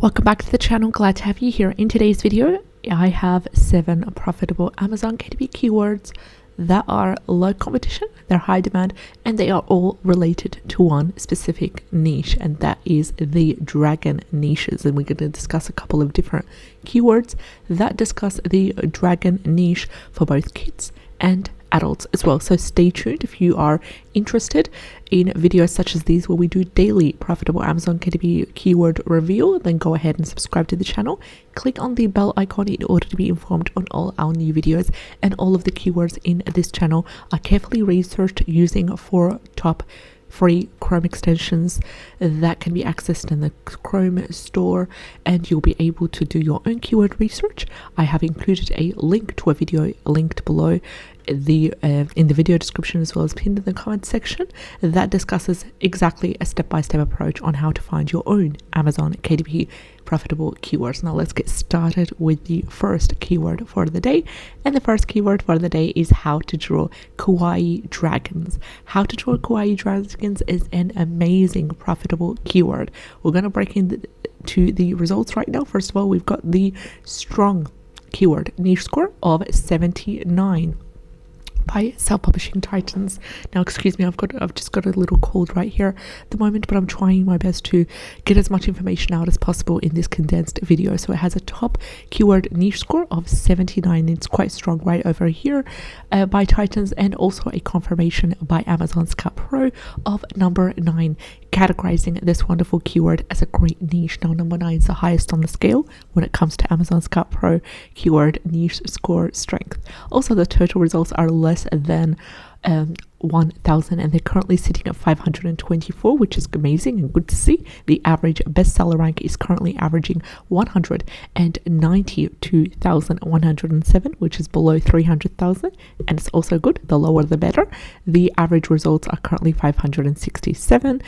Welcome back to the channel. Glad to have you here. In today's video, I have 7 profitable Amazon KDP keywords that are low competition, they're high demand, and they are all related to one specific niche, and that is the dragon niches. And we're going to discuss a couple of different keywords that discuss the dragon niche for both kids and adults as well. So stay tuned if you are interested in videos such as these where we do daily profitable Amazon KDP keyword review. Then go ahead and subscribe to the channel. Click on the bell icon in order to be informed on all our new videos, and all of the keywords in this channel are carefully researched using 4 top free Chrome extensions that can be accessed in the Chrome store, and you'll be able to do your own keyword research. I have included a link to a video linked below in the video description, as well as pinned in the comment section, that discusses exactly a step-by-step approach on how to find your own Amazon KDP profitable keywords. Now let's get started with the first keyword for the day. And the first keyword for the day is how to draw kawaii dragons. How to draw kawaii dragons is an amazing profitable keyword. We're going to break into the results right now. First of all, we've got the strong keyword niche score of 79 by Self-Publishing Titans. Now, excuse me, I've just got a little cold right here at the moment, but I'm trying my best to get as much information out as possible in this condensed video. So it has a top keyword niche score of 79. It's quite strong right over here by Titans, and also a confirmation by Amazon Scout Pro of number 9, categorizing this wonderful keyword as a great niche. Now, number 9 is the highest on the scale when it comes to Amazon Scout Pro keyword niche score strength. Also, the total results are less than 1,000, and they're currently sitting at 524, which is amazing and good to see. The average bestseller rank is currently averaging 192,107, which is below 300,000, and it's also good. The lower the better. The average results are currently 567,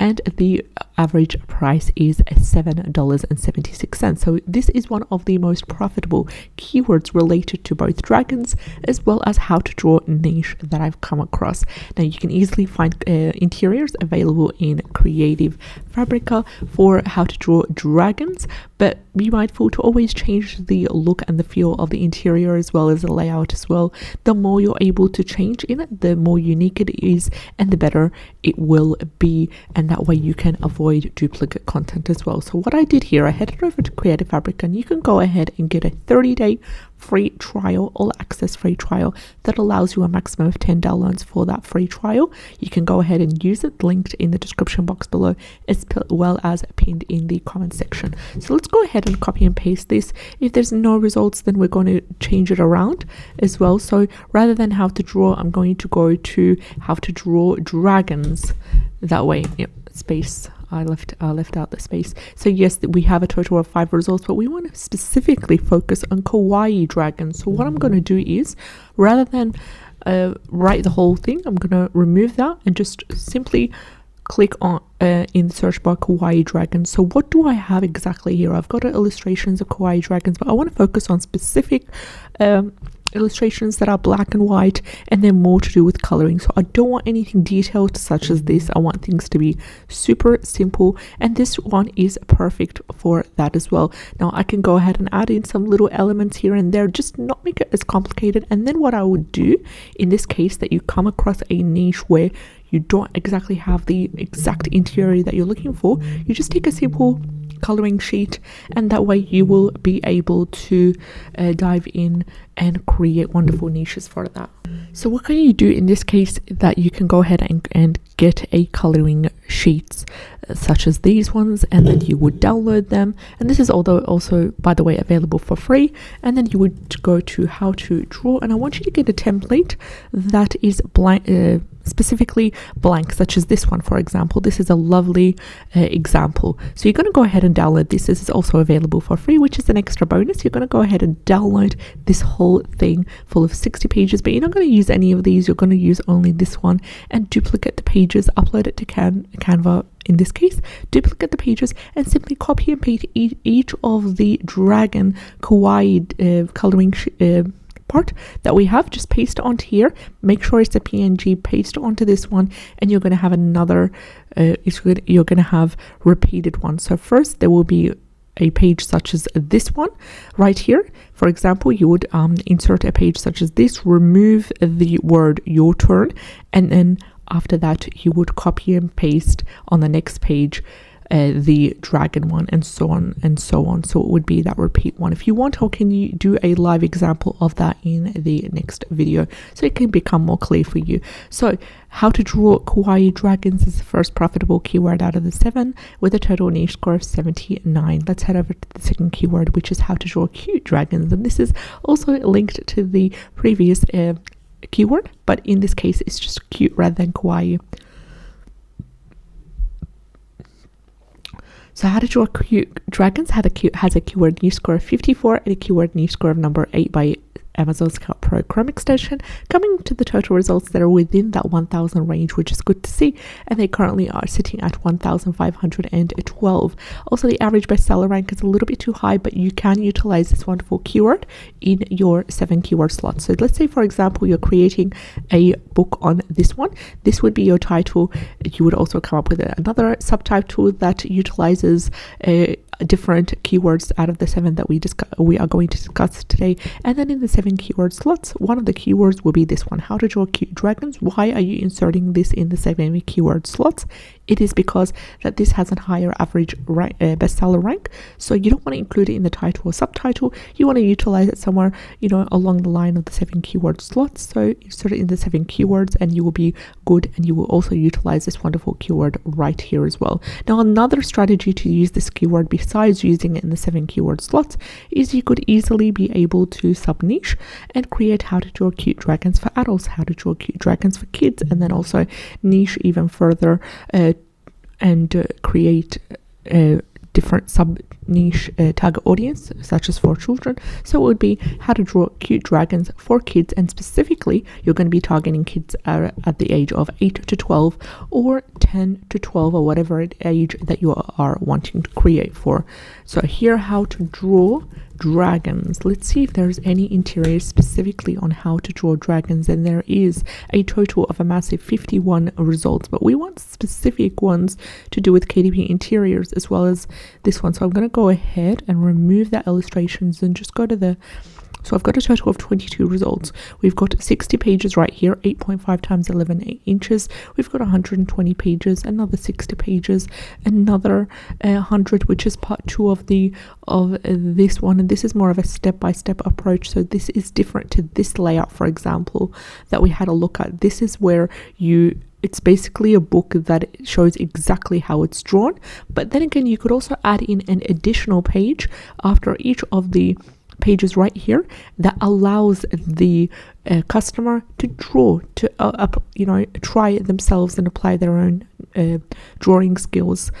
and the average price is $7.76. So this is one of the most profitable keywords related to both dragons as well as how to draw niche that I've come across. Now, you can easily find interiors available in Creative Fabrica for how to draw dragons, but be mindful to always change the look and the feel of the interior as well as the layout as well. The more you're able to change in it, the more unique it is and the better it will be, and that way you can avoid duplicate content as well. So what I did here, I headed over to Creative Fabric, and you can go ahead and get a 30-day free trial, all access free trial that allows you a maximum of 10 downloads for that free trial. You can go ahead and use it, linked in the description box below as well as pinned in the comment section. So let's go ahead and copy and paste this. If there's no results, then we're going to change it around as well. So rather than how to draw, I'm going to go to how to draw dragons. That way, yep, space. I left out the space. So yes, we have a total of 5 results, but we want to specifically focus on kawaii dragons. So what I'm going to do is, rather than write the whole thing, I'm going to remove that and just simply click on in the search bar kawaii dragons. So what do I have exactly here? I've got illustrations of kawaii dragons, but I want to focus on specific illustrations that are black and white, and they're more to do with coloring. So I don't want anything detailed such as this. I want things to be super simple, and this one is perfect for that as well. Now I can go ahead and add in some little elements here and there, just not make it as complicated. And then what I would do in this case, that you come across a niche where you don't exactly have the exact interior that you're looking for, you just take a simple coloring sheet, and that way you will be able to dive in and create wonderful niches for that. So what can you do in this case? That you can go ahead and get a coloring sheets such as these ones, and then you would download them, and this is also by the way available for free. And then you would go to how to draw, and I want you to get a template that is blank, specifically blank, such as this one, for example. This is a lovely example. So you're going to go ahead and download this. This is also available for free, which is an extra bonus. You're going to go ahead and download this whole thing full of 60 pages, but you're not going to use any of these. You're going to use only this one, and duplicate the pages, upload it to Canva in this case, duplicate the pages, and simply copy and paste each of the dragon kawaii coloring part that we have. Just paste it onto here, make sure it's a PNG, paste it onto this one, and you're going to have another you're going to have repeated ones. So first there will be a page such as this one right here. For example, you would insert a page such as this, remove the word your turn, and then after that you would copy and paste on the next page the dragon one, and so on and so on. So it would be that repeat one. If you want, I can you do a live example of that in the next video so it can become more clear for you. So how to draw kawaii dragons is the first profitable keyword out of the 7 with a total niche score of 79. Let's head over to the second keyword, which is how to draw cute dragons, and this is also linked to the previous keyword, but in this case it's just cute rather than kawaii. So how to draw cute dragons has a keyword niche score of 54 and a keyword niche score of number 8 by Amazon Scout Pro Chrome extension, coming to the total results that are within that 1,000 range, which is good to see. And they currently are sitting at 1,512. Also, the average bestseller rank is a little bit too high, but you can utilize this wonderful keyword in your 7 keyword slots. So let's say, for example, you're creating a book on this one. This would be your title. You would also come up with another subtitle that utilizes different keywords out of the 7 that we are going to discuss today. And then in the 7 keyword slots, one of the keywords will be this one, how to draw cute dragons. Why are you inserting this in the 7 keyword slots? It is because that this has a higher average bestseller rank, so you don't want to include it in the title or subtitle. You want to utilize it somewhere, along the line of the 7 keyword slots. So insert it in the 7 keywords and you will be good, and you will also utilize this wonderful keyword right here as well. Now, another strategy to use this keyword besides using it in the 7 keyword slots is you could easily be able to sub-niche and create how to draw cute dragons for adults, how to draw cute dragons for kids, and then also niche even further and create different sub-niche target audience, such as for children. So it would be how to draw cute dragons for kids, and specifically you're going to be targeting kids at the age of 8 to 12 or 10 to 12 or whatever age that you are wanting to create for. So here, how to draw dragons. Let's see if there's any interiors specifically on how to draw dragons, and there is a total of a massive 51 results, but we want specific ones to do with KDP interiors as well as this one. So I'm going to go ahead and remove the illustrations and just go to so I've got a total of 22 results. We've got 60 pages right here, 8.5 times 11 inches. We've got 120 pages, another 60 pages, another 100, which is part 2 of this one. And this is more of a step-by-step approach. So this is different to this layout, for example, that we had a look at. This is where it's basically a book that shows exactly how it's drawn. But then again, you could also add in an additional page after each of the pages right here that allows the customer to draw, to try it themselves and apply their own drawing skills.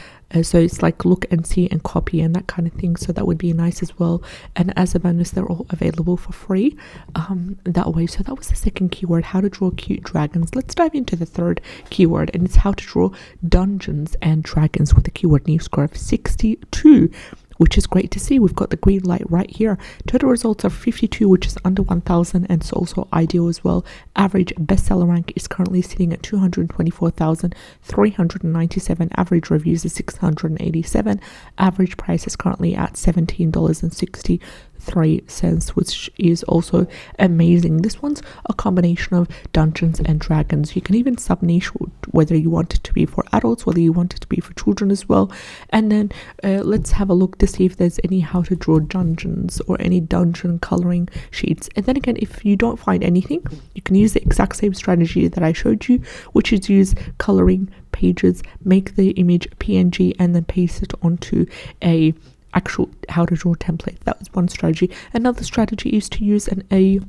So it's like look and see and copy and that kind of thing. So that would be nice as well. And as a bonus, they're all available for free that way. So that was the second keyword, how to draw cute dragons. Let's dive into the third keyword, and it's how to draw dungeons and dragons with a keyword niche score of 62. Which is great to see. We've got the green light right here. Total results are 52, which is under 1,000, and it's also ideal as well. Average bestseller rank is currently sitting at 224,397. Average reviews is 687. Average price is currently at $17.63, which is also amazing. This one's a combination of Dungeons and Dragons. You can even sub-niche whether you want it to be for adults, whether you want it to be for children as well. And then let's have a look to see if there's any how to draw dungeons or any dungeon coloring sheets. And then again, if you don't find anything, you can use the exact same strategy that I showed you, which is use coloring pages, make the image PNG, and then paste it onto a actual how to draw template. That was one strategy. Another strategy is to use an AI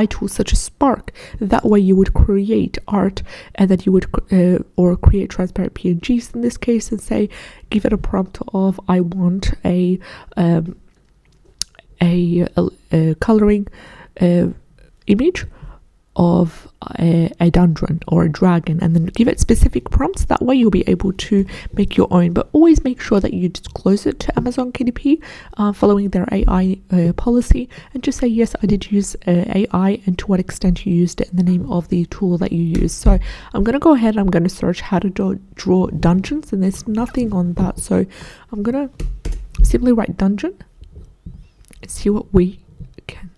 tool such as Spark. That way you would create art, and then you would or create transparent PNGs in this case, and say, give it a prompt of I want a coloring image of a dungeon or a dragon, and then give it specific prompts. That way you'll be able to make your own, but always make sure that you disclose it to Amazon KDP following their AI policy, and just say yes, I did use AI, and to what extent you used it, and the name of the tool that you use. So I'm going to go ahead and I'm going to search how to draw dungeons, and there's nothing on that, so I'm going to simply write dungeon and see what we can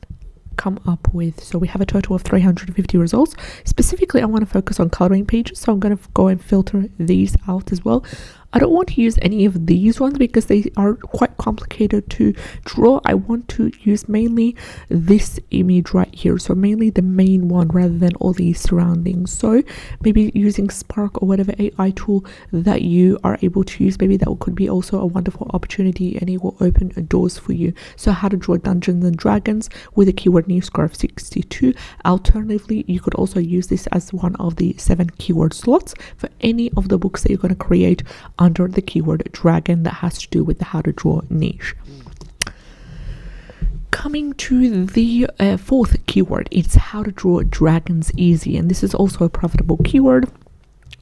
come up with. So we have a total of 350 results. Specifically, I want to focus on coloring pages, so I'm going to go and filter these out as well. I don't want to use any of these ones because they are quite complicated to draw. I want to use mainly this image right here, so mainly the main one rather than all these surroundings. So maybe using Spark or whatever AI tool that you are able to use, maybe that could be also a wonderful opportunity, and it will open doors for you. So how to draw Dungeons and Dragons with a keyword new score of 62. Alternatively, you could also use this as one of the 7 keyword slots for any of the books that you're going to create under the keyword dragon that has to do with the how to draw niche. Coming to the fourth keyword, it's how to draw dragons easy, and this is also a profitable keyword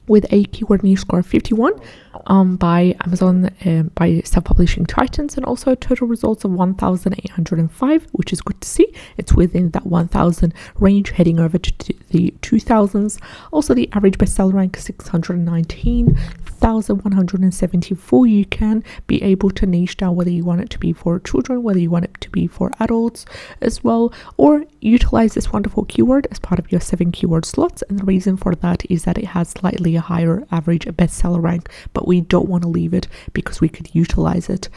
with a keyword niche score of 51 by Amazon, by self-publishing titans, and also total results of 1,805, which is good to see. It's within that 1,000 range, heading over to the 2,000s. Also, the average bestseller rank is 619,174. You can be able to niche down whether you want it to be for children, whether you want it to be for adults as well, or utilize this wonderful keyword as part of your 7 keyword slots. And the reason for that is that it has slightly a higher average bestseller rank, but we don't want to leave it because we could utilize it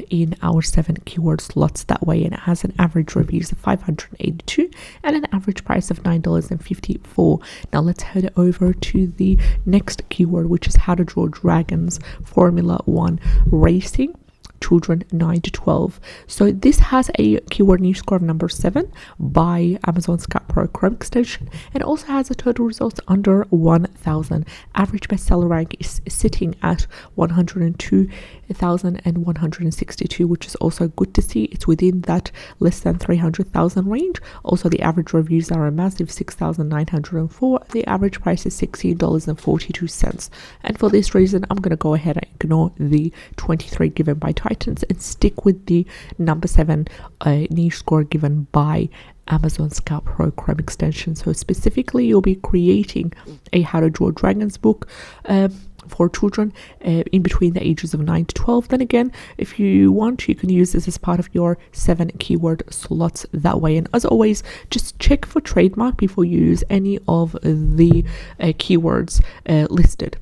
in our 7 keyword slots that way. And it has an average reviews of 582 and an average price of $9.54. Now let's head over to the next keyword, which is how to draw dragons, Formula 1 racing, children 9 to 12. So this has a keyword niche score of number 7 by Amazon Scout Pro Chrome extension, and also has a total results under 1,000. Average bestseller rank is sitting at 102,162, which is also good to see. It's within that less than 300,000 range. Also, the average reviews are a massive 6,904. The average price is $16.42. And for this reason, I'm going to go ahead and ignore the 23 given by Titans and stick with the number 7 niche score given by Amazon Scout Pro Chrome extension. So specifically, you'll be creating a how to draw dragons book for children in between the ages of 9 to 12. Then again, if you want, you can use this as part of your 7 keyword slots that way. And as always, just check for trademark before you use any of the keywords listed.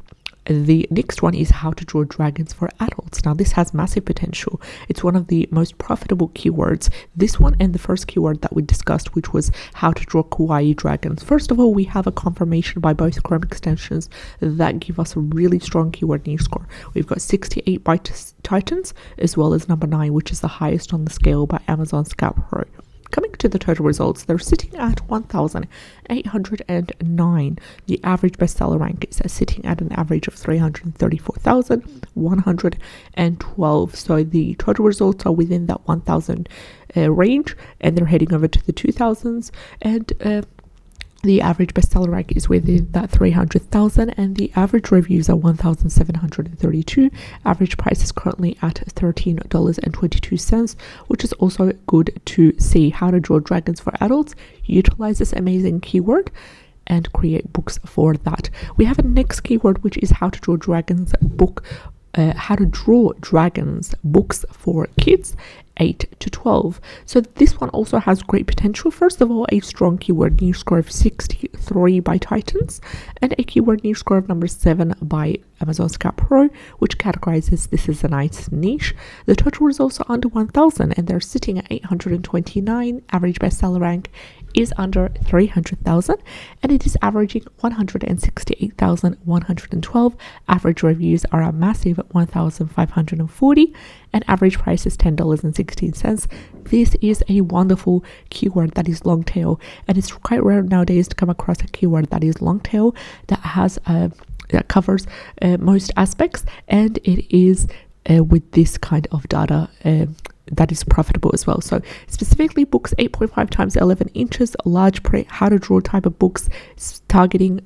The next one is how to draw dragons for adults. Now this has massive potential. It's one of the most profitable keywords. This one and the first keyword that we discussed, which was how to draw kawaii dragons. First of all, we have a confirmation by both Chrome extensions that give us a really strong keyword niche score. We've got 68 by Titans, as well as number 9, which is the highest on the scale by Amazon Scout Pro. Coming to the total results, they're sitting at 1,809. The average bestseller rank is sitting at an average of 334,112. So the total results are within that 1,000 range, and they're heading over to the 2,000s. And the average bestseller rank is within that 300,000, and the average reviews are 1,732. Average price is currently at $13.22, which is also good to see. How to draw dragons for adults. Utilize this amazing keyword and create books for that. We have a next keyword, which is how to draw dragons book. How to draw dragons books for kids 8 to 12. So this one also has great potential. First of all, a strong keyword niche score of 63 by Titans, and a keyword niche score of number 7 by Amazon Scout Pro, which categorizes this as a nice niche. The total results are under 1,000, and they're sitting at 829. Average bestseller rank is under 300,000, and it is averaging 168,112. Average reviews are a massive 1,540, and average price is $10.16. This is a wonderful keyword that is long tail, and it's quite rare nowadays to come across a keyword that is long tail that has that covers most aspects, and it is with this kind of data that is profitable as well. So specifically books 8.5 times 11 inches, large print, how to draw type of books, targeting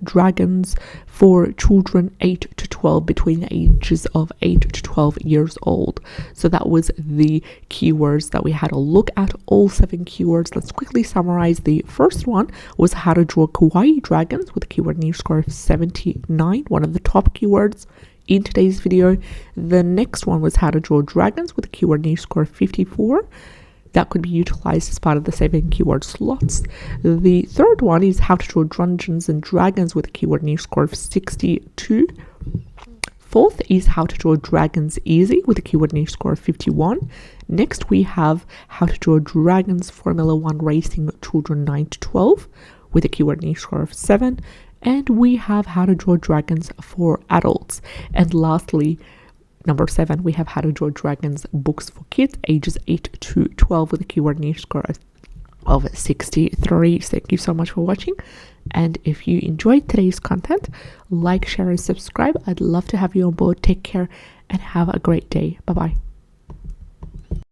dragons for children 8 to 12, between the ages of 8 to 12 years old. So that was the keywords that we had a look at, all 7 keywords. Let's quickly summarize. The first one was how to draw kawaii dragons with a keyword niche score of 79, one of the top keywords in today's video. The next one was how to draw dragons with a keyword niche score of 54. That could be utilized as part of the 7 keyword slots. The third one is how to draw Dungeons and Dragons with a keyword niche score of 62. Fourth is how to draw dragons easy with a keyword niche score of 51. Next, we have how to draw dragons Formula 1 racing children 9 to 12 with a keyword niche score of 7. And we have how to draw dragons for adults. And lastly, number 7, we have how to draw dragons books for kids ages 8 to 12 with a keyword niche score of 63. Thank you so much for watching. And if you enjoyed today's content, like, share, and subscribe. I'd love to have you on board. Take care and have a great day. Bye-bye.